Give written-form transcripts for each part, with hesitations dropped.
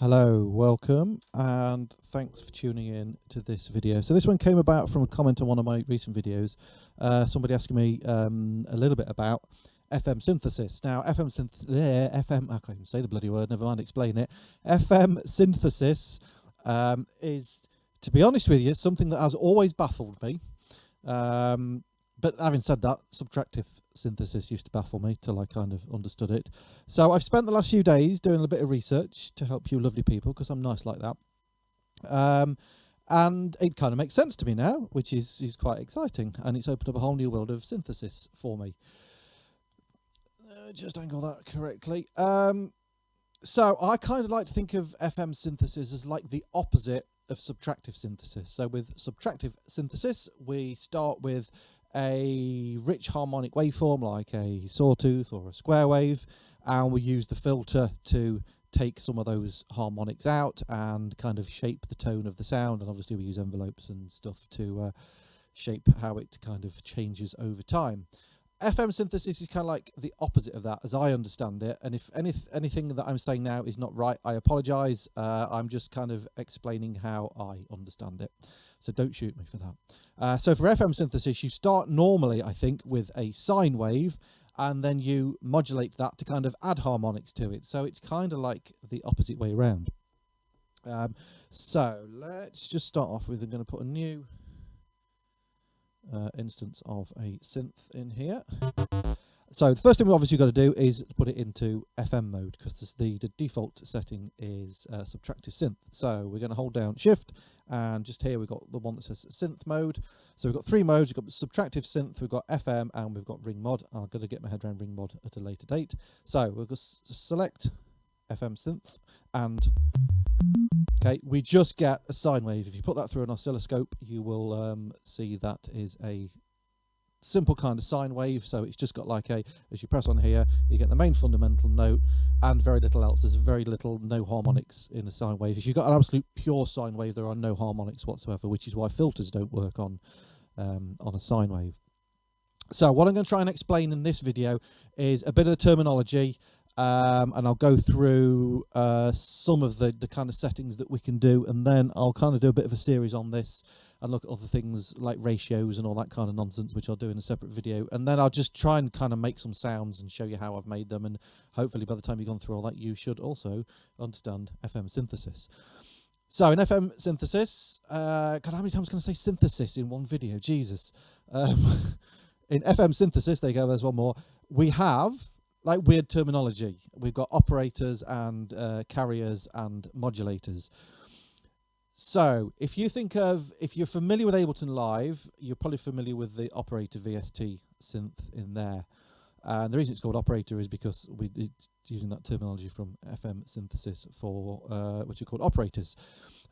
Hello, welcome, and thanks for tuning in to this video. So this one came about from a comment on one of my recent videos. Somebody asking me a little bit about FM synthesis. Now, I can't even say the bloody word, never mind explain it. FM synthesis is, to be honest with you, something that has always baffled me. But having said that, subtractive synthesis used to baffle me till I kind of understood it. So I've spent the last few days doing a bit of research to help you lovely people, because I'm nice like that. And it kind of makes sense to me now, which is quite exciting. And it's opened up a whole new world of synthesis for me. Just angle that correctly. So I kind of like to think of FM synthesis as like the opposite of subtractive synthesis. So with subtractive synthesis, we start with a rich harmonic waveform like a sawtooth or a square wave, and we use the filter to take some of those harmonics out and kind of shape the tone of the sound. And obviously we use envelopes and stuff to shape how it kind of changes over time. FM synthesis is kind of like the opposite of that, as I understand it. And if anything that I'm saying now is not right, I apologise. I'm just kind of explaining how I understand it. So don't shoot me for that. So for FM synthesis, you start normally, I think, with a sine wave, and then you modulate that to kind of add harmonics to it. So it's kind of like the opposite way around. So let's just start off with, I'm going to put a new instance of a synth in here. So the first thing we've obviously got to do is put it into FM mode, because the default setting is subtractive synth. So we're going to hold down shift, and just here we've got the one that says synth mode. So we've got three modes. We've got subtractive synth, we've got FM, and we've got ring mod. I'm going to get my head around ring mod at a later date. So we'll just select FM synth, and okay, we just get a sine wave. If you put that through an oscilloscope, you will see that is a simple kind of sine wave. So it's just got like as you press on here, you get the main fundamental note and very little else. There's very little, no harmonics in a sine wave. If you've got an absolute pure sine wave, there are no harmonics whatsoever, which is why filters don't work on a sine wave. So what I'm going to try and explain in this video is a bit of the terminology, and I'll go through some of the kind of settings that we can do, and then I'll kind of do a bit of a series on this and look at other things like ratios and all that kind of nonsense, which I'll do in a separate video. And then I'll just try and kind of make some sounds and show you how I've made them, and hopefully by the time you've gone through all that, you should also understand FM synthesis. So in FM synthesis, God, how many times can I say synthesis in one video? Jesus. In FM synthesis, there you go, there's one more. We have like weird terminology. We've got operators and carriers and modulators. So if you think of, if you're familiar with Ableton Live, you're probably familiar with the operator VST synth in there. And the reason it's called operator is because it's using that terminology from FM synthesis for which are called operators.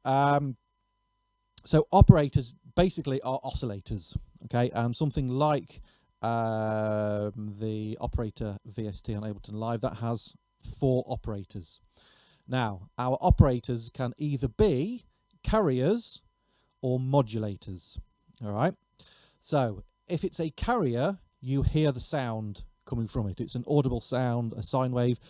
So operators basically are oscillators, okay? And something like the operator VST on Ableton Live, that has 4 operators. Now, our operators can either be carriers or modulators, all right? So if it's a carrier, you hear the sound coming from it. It's an audible sound, a sine wave.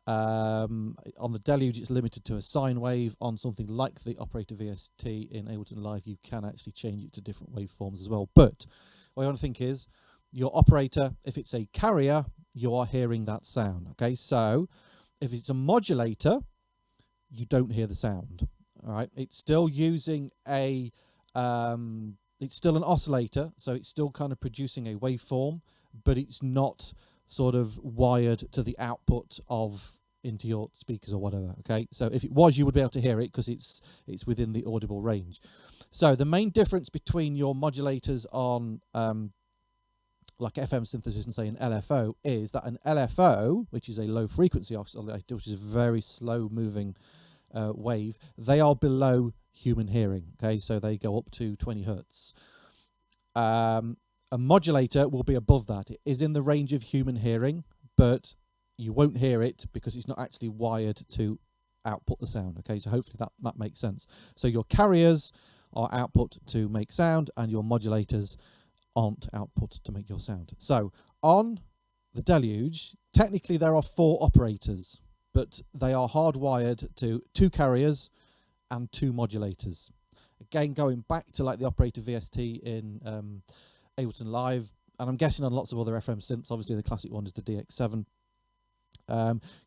On the Deluge, it's limited to a sine wave. On something like the operator VST in Ableton Live, you can actually change it to different waveforms as well. But what you want to think is, your operator, if it's a carrier, you are hearing that sound. Okay, so if it's a modulator, you don't hear the sound. All right, it's still using a, it's still an oscillator, so it's still kind of producing a waveform, but it's not sort of wired to the output of into your speakers or whatever. Okay, so if it was, you would be able to hear it because it's within the audible range. So the main difference between your modulators on like FM synthesis and say an LFO is that an LFO, which is a low frequency oscillator, which is a very slow moving wave, they are below human hearing. Okay, so they go up to 20 hertz. A modulator will be above that. It is in the range of human hearing, but you won't hear it because it's not actually wired to output the sound. Okay, so hopefully that makes sense. So your carriers are output to make sound, and your modulators aren't output to make your sound. So on the Deluge, technically there are 4 operators. but they are hardwired to 2 carriers and 2 modulators. Again, going back to like the operator VST in Ableton Live, and I'm guessing on lots of other FM synths, obviously the classic one is the DX7.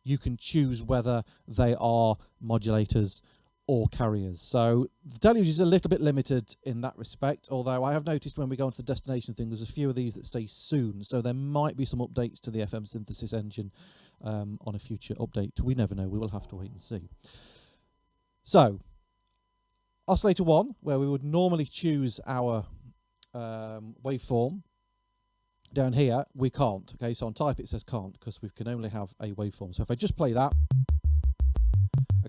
You can choose whether they are modulators or carriers. So the Deluge is a little bit limited in that respect, although I have noticed when we go into the destination thing, there's a few of these that say soon, so there might be some updates to the FM synthesis engine on a future update. We never know, we will have to wait and see. So, oscillator 1, where we would normally choose our waveform, down here we can't. Okay, so on type it says can't because we can only have a waveform. So if I just play that,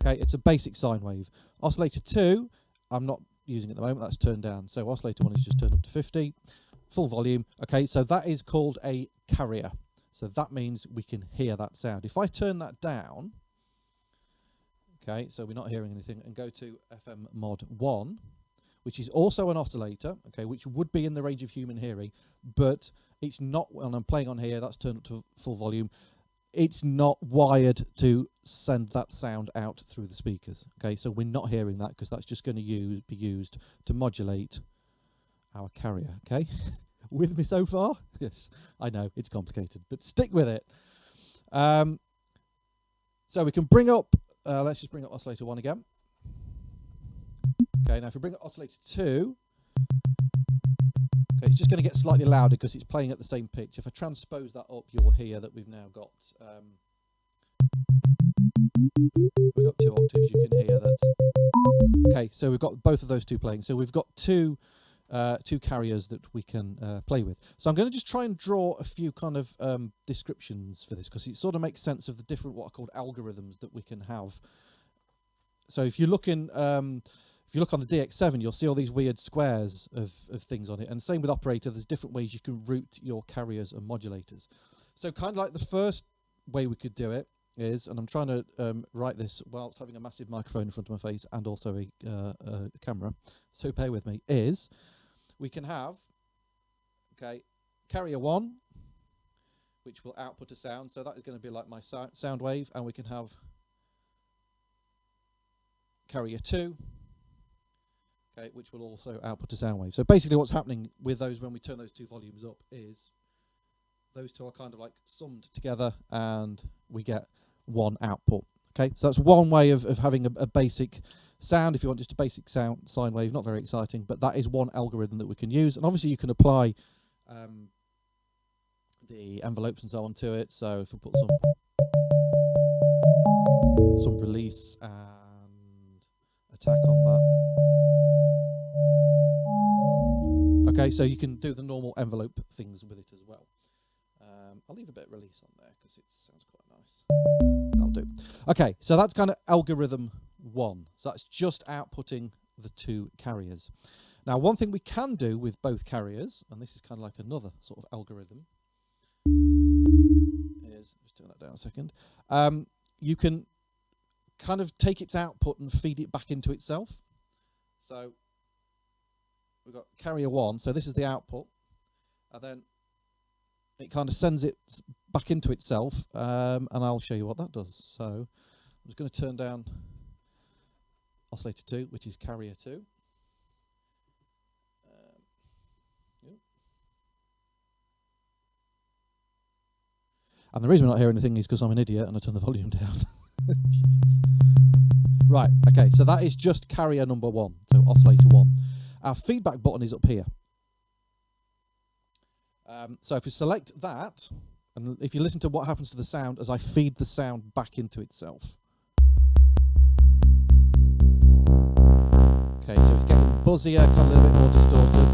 okay, it's a basic sine wave. Oscillator 2, I'm not using at the moment, that's turned down. So oscillator 1 is just turned up to 50, full volume. Okay, so that is called a carrier. So that means we can hear that sound. If I turn that down, okay, so we're not hearing anything, and go to FM mod 1, which is also an oscillator, okay, which would be in the range of human hearing, but it's not, when I'm playing on here, that's turned up to full volume, it's not wired to send that sound out through the speakers, okay, so we're not hearing that because that's just going to be used to modulate our carrier, okay? With me so far? Yes, I know, it's complicated, but stick with it. So we can bring up, let's just bring up oscillator 1 again. Okay, now if we bring up oscillator 2, okay, it's just going to get slightly louder because it's playing at the same pitch. If I transpose that up, you'll hear that we've now got we've got 2 octaves. You can hear that. Okay, so we've got both of those two playing. So we've got two carriers that we can play with. So I'm going to just try and draw a few kind of descriptions for this because it sort of makes sense of the different what are called algorithms that we can have. So if you look in if you look on the DX7, you'll see all these weird squares of things on it. And same with operator, there's different ways you can route your carriers and modulators. So kind of like the first way we could do it is, and I'm trying to write this whilst having a massive microphone in front of my face and also a camera, so bear with me, is we can have, okay, carrier 1, which will output a sound. So that is going to be like my sound wave. And we can have carrier 2, okay, which will also output a sound wave. So basically what's happening with those when we turn those 2 volumes up is those 2 are kind of like summed together and we get 1 output. Okay, so that's one way of having a basic sound. If you want just a basic sound sine wave, not very exciting, but that is one algorithm that we can use. And obviously you can apply the envelopes and so on to it. So if we put some release and attack on that. Okay, so you can do the normal envelope things with it as well. I'll leave a bit of release on there because it sounds quite nice. That'll do. Okay, so that's kind of algorithm 1. So that's just outputting the 2 carriers. Now, one thing we can do with both carriers, and this is kind of like another sort of algorithm, is, just turn that down a second, you can kind of take its output and feed it back into itself. So we've got carrier 1, so this is the output, and then it kind of sends it back into itself, and I'll show you what that does. So I'm just going to turn down oscillator 2, which is carrier 2. And the reason we're not hearing anything is because I'm an idiot and I turn the volume down. Right, okay, so that is just carrier number 1, so oscillator 1. Our feedback button is up here. So if we select that, and if you listen to what happens to the sound as I feed the sound back into itself. Okay, so it's getting buzzier, kind of a little bit more distorted.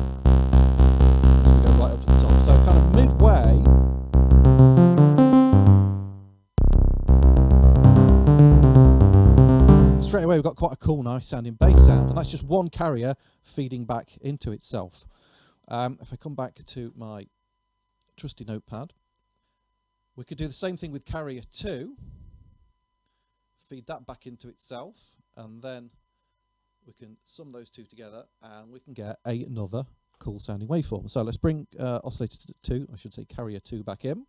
So we go right up to the top. So kind of midway. Straight away we've got quite a cool, nice sounding bass sound. And that's just one carrier feeding back into itself. If I come back to my trusty notepad, we could do the same thing with carrier 2, feed that back into itself, and then we can sum those 2 together and we can get another cool sounding waveform. So let's bring oscillator 2, I should say carrier 2, back in.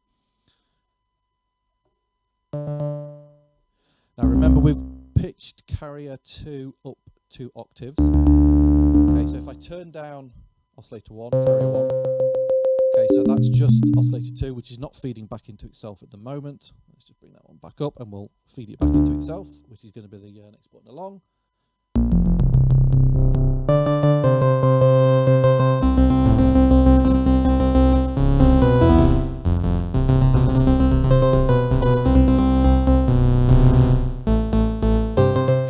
carrier 2 up 2 octaves. Okay, so if I turn down oscillator 1, carrier 1, okay, so that's just oscillator 2, which is not feeding back into itself at the moment. Let's just bring that one back up and we'll feed it back into itself, which is going to be the next button along.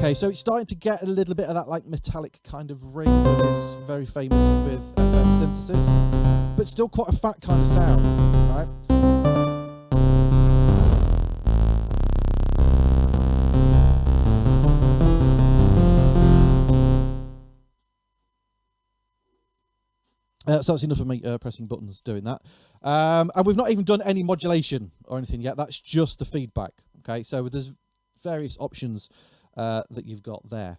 Okay, so it's starting to get a little bit of that like metallic kind of ring that is very famous with FM synthesis, but still quite a fat kind of sound, right? So that's enough of me pressing buttons doing that. And we've not even done any modulation or anything yet. That's just the feedback. Okay, so there's various options that you've got there.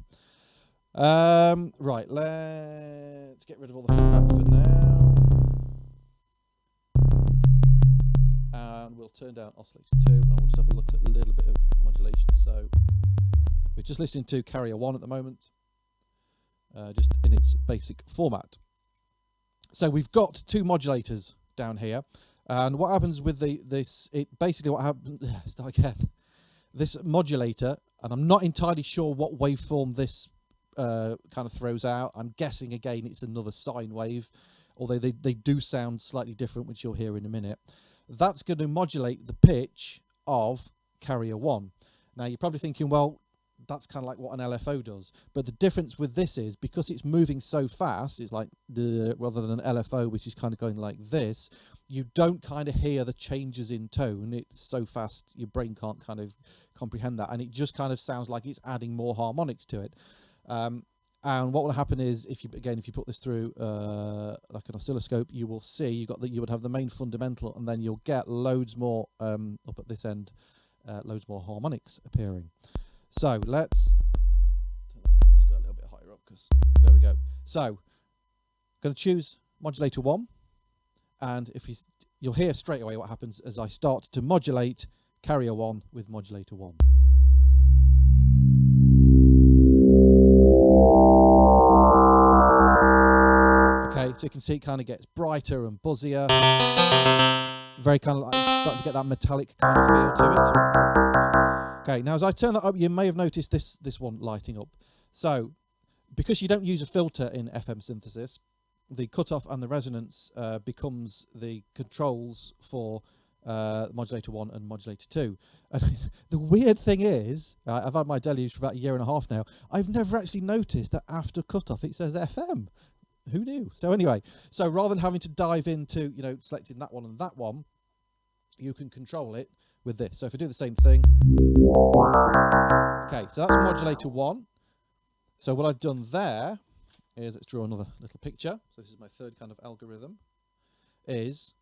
Right, let's get rid of all the feedback for now. And we'll turn down oscillator 2 and we'll just have a look at a little bit of modulation. So we're just listening to carrier 1 at the moment, just in its basic format. So we've got 2 modulators down here, and what happens with start again. This modulator, and I'm not entirely sure what waveform this kind of throws out. I'm guessing again it's another sine wave, although they do sound slightly different, which you'll hear in a minute. That's going to modulate the pitch of carrier 1. Now you're probably thinking, well, that's kind of like what an LFO does, but the difference with this is because it's moving so fast, it's like rather than an LFO which is kind of going like this, you don't kind of hear the changes in tone. It's so fast your brain can't kind of comprehend that, and it just kind of sounds like it's adding more harmonics to it. And what will happen is if you put this through like an oscilloscope, you will see you would have the main fundamental, and then you'll get loads more up at this end, loads more harmonics appearing. So let's go a little bit higher up, because there we go. So I'm going to choose modulator 1, and if you'll hear straight away what happens as I start to modulate carrier 1 with modulator 1. Okay, so you can see it kind of gets brighter and buzzier, very kind of like starting to get that metallic kind of feel to it. Okay, now as I turn that up, you may have noticed this one lighting up. So, because you don't use a filter in FM synthesis, the cutoff and the resonance becomes the controls for modulator 1 and modulator 2. And the weird thing is, I've had my Deluge for about 1.5 years now, I've never actually noticed that after cutoff it says FM. Who knew? So anyway, so rather than having to dive into, selecting that one and that one, you can control it with this. So if I do the same thing, okay, so that's modulator 1. So what I've done there is, let's draw another little picture. So this is my third kind of algorithm, is,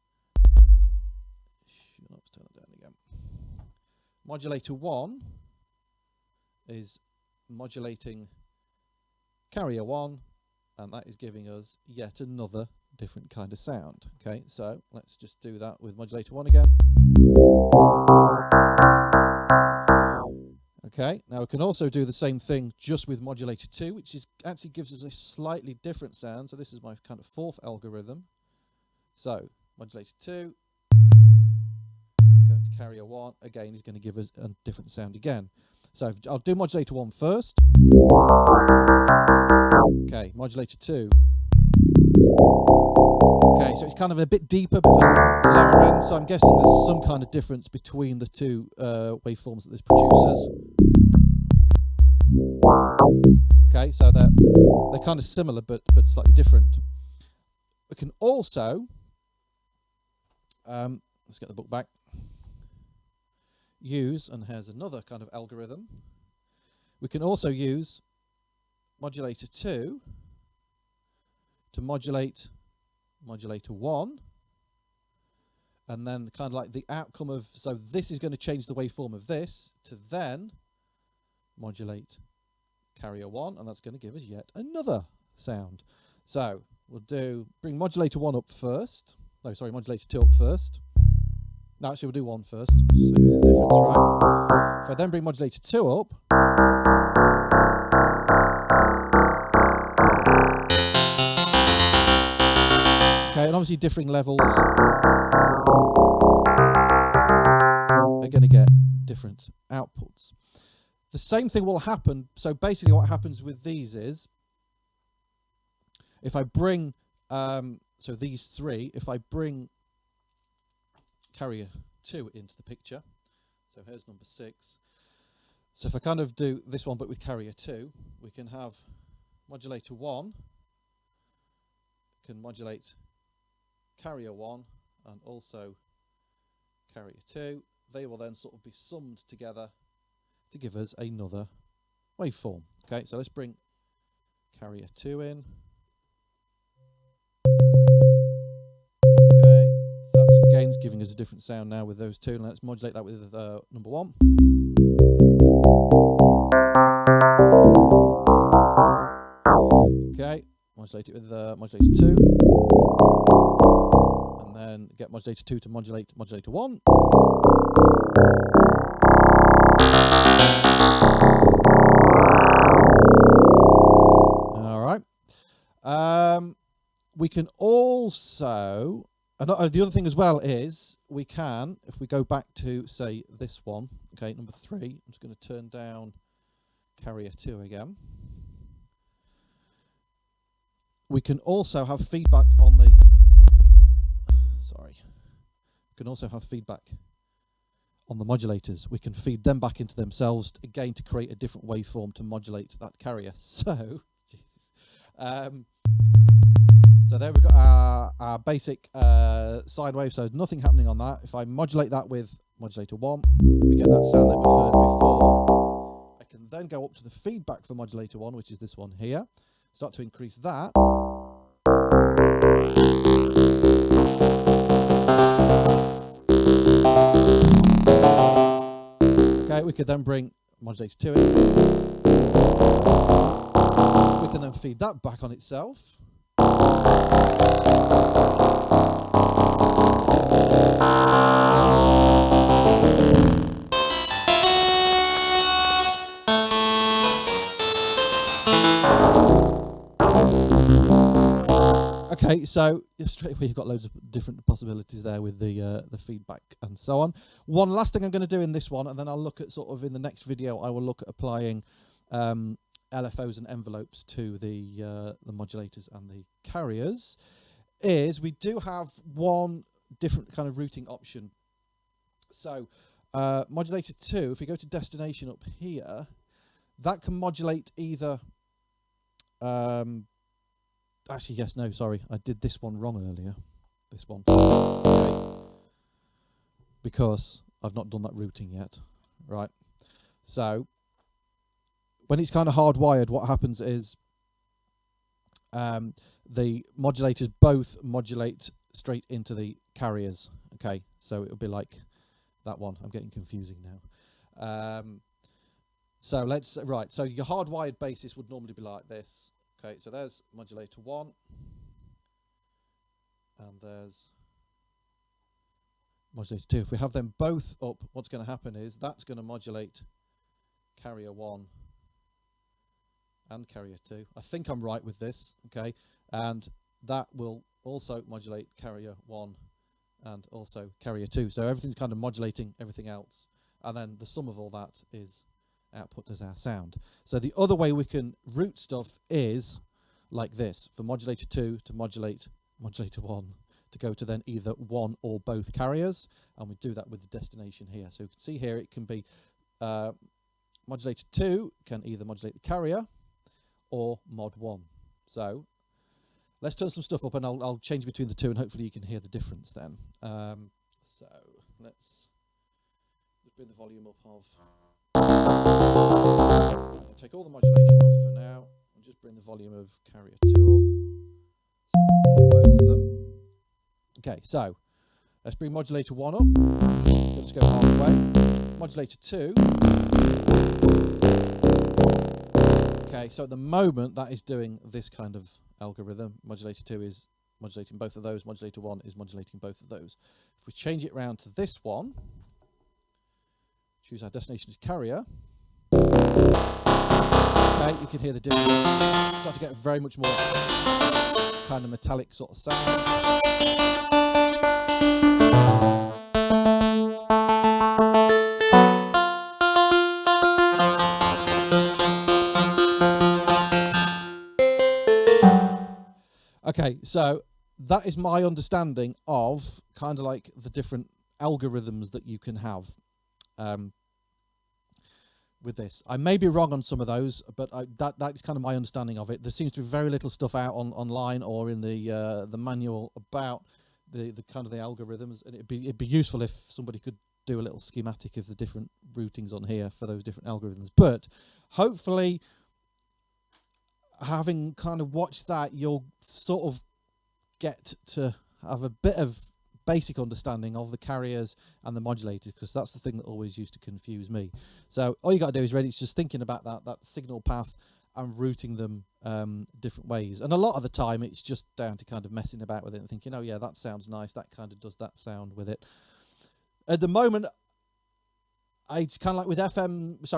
let's turn that down again. Modulator 1 is modulating carrier 1, and that is giving us yet another different kind of sound. Okay, so let's just do that with modulator 1 again. Okay, now we can also do the same thing just with modulator 2, which actually gives us a slightly different sound. So this is my kind of fourth algorithm. So modulator 2, going to carrier 1, again is going to give us a different sound again. So I'll do modulator 1 first. Okay, modulator 2. Okay, so it's kind of a bit deeper, but a lower end. So I'm guessing there's some kind of difference between the two waveforms that this produces. Okay, so they're kind of similar, but slightly different. We can also, let's get the book back, use, and here's another kind of algorithm. We can also use modulator 2 to modulate modulator 1, and then kind of like the outcome of, so this is going to change the waveform of this to then modulate carrier 1, and that's going to give us yet another sound. So we'll bring modulator 1 up first. No, sorry, modulator 2 up first. No, actually we'll do 1 first, so you see the difference, right? If I then bring modulator 2 up, obviously differing levels are going to get different outputs. The same thing will happen. So basically what happens with these is, if I bring, so these three, if I bring carrier 2 into the picture, so here's number 6. So if I kind of do this one but with carrier 2, we can have modulator 1 can modulate carrier 1 and also carrier 2. They will then sort of be summed together to give us another waveform. Okay, so let's bring carrier 2 in. Okay, so that's again giving us a different sound now with those two. And let's modulate that with number 1. Okay, modulate it with modulator 2. And then get modulator 2 to modulate modulator 1. All right. We can also, the other thing as well is we can, if we go back to say this one, okay, number 3. I'm just going to turn down carrier 2 again. We can also have feedback on the. Sorry. We can also have feedback on the modulators. We can feed them back into themselves again to create a different waveform to modulate that carrier. So, Jesus. So there we've got our basic sine wave. So nothing happening on that. If I modulate that with modulator 1, we get that sound that we've heard before. I can then go up to the feedback for modulator 1, which is this one here. Start to increase that. Okay, we could then bring modulator 2 in. We can then feed that back on itself. Okay, so straight away you've got loads of different possibilities there with the feedback and so on. One last thing I'm going to do in this one, and then I'll look at sort of in the next video, I will look at applying LFOs and envelopes to the modulators and the carriers, is we do have one different kind of routing option. So modulator 2, if we go to destination up here, that can modulate either actually, yes, no, sorry. I did this one wrong earlier. This one. Okay. Because I've not done that routing yet. Right. So, when it's kind of hardwired, what happens is the modulators both modulate straight into the carriers. Okay, so it'll be like that one. I'm getting confusing now. So let's, right, so your hardwired basis would normally be like this. Okay, so there's modulator 1, and there's modulator 2. If we have them both up, what's going to happen is that's going to modulate carrier 1 and carrier 2. I think I'm right with this, okay, and that will also modulate carrier 1 and also carrier 2. So everything's kind of modulating everything else, and then the sum of all that is output as our sound. So the other way we can route stuff is like this, for modulator 2 to modulate modulator 1 to go to then either one or both carriers, and we do that with the destination here. So you can see here it can be modulator 2 can either modulate the carrier or mod 1. So let's turn some stuff up, and I'll change between the two, and hopefully you can hear the difference then. So let's bring the volume up of. I'll take all the modulation off for now and just bring the volume of carrier 2 up so we can hear both of them. Okay, so let's bring modulator 1 up. Let's go halfway. Modulator 2. Okay, so at the moment that is doing this kind of algorithm. Modulator 2 is modulating both of those. Modulator 1 is modulating both of those. If we change it round to this one, choose our destination as carrier. Okay, you can hear the difference. Start to get very much more kind of metallic sort of sound. Okay, so that is my understanding of kind of like the different algorithms that you can have with this. I may be wrong on some of those, but that is kind of my understanding of it. There seems to be very little stuff out online or in the manual about the kind of the algorithms, and it'd be useful if somebody could do a little schematic of the different routings on here for those different algorithms. But hopefully, having kind of watched that, you'll sort of get to have a bit of basic understanding of the carriers and the modulators, because that's the thing that always used to confuse me. So all you got to do is really just thinking about that signal path and routing them different ways. And a lot of the time it's just down to kind of messing about with it and thinking, oh yeah, that sounds nice, that kind of does that sound with it. At the moment, it's kind of like with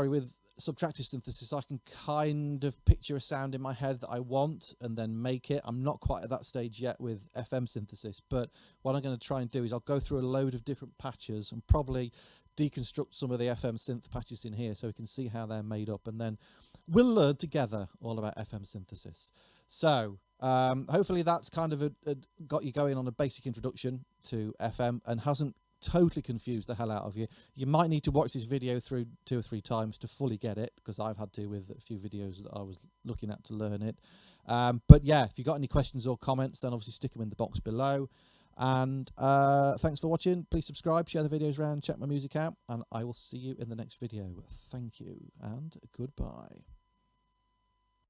with subtractive synthesis, I can kind of picture a sound in my head that I want and then make it. I'm not quite at that stage yet with FM synthesis, but what I'm going to try and do is I'll go through a load of different patches and probably deconstruct some of the FM synth patches in here so we can see how they're made up, and then we'll learn together all about FM synthesis. So hopefully that's kind of got you going on a basic introduction to FM and hasn't totally confused the hell out of you. You might need to watch this video through 2 or 3 times to fully get it, because I've had to with a few videos that I was looking at to learn it. But yeah, if you've got any questions or comments, then obviously stick them in the box below. And thanks for watching. Please subscribe, share the videos around, check my music out, and I will see you in the next video. Thank you and goodbye.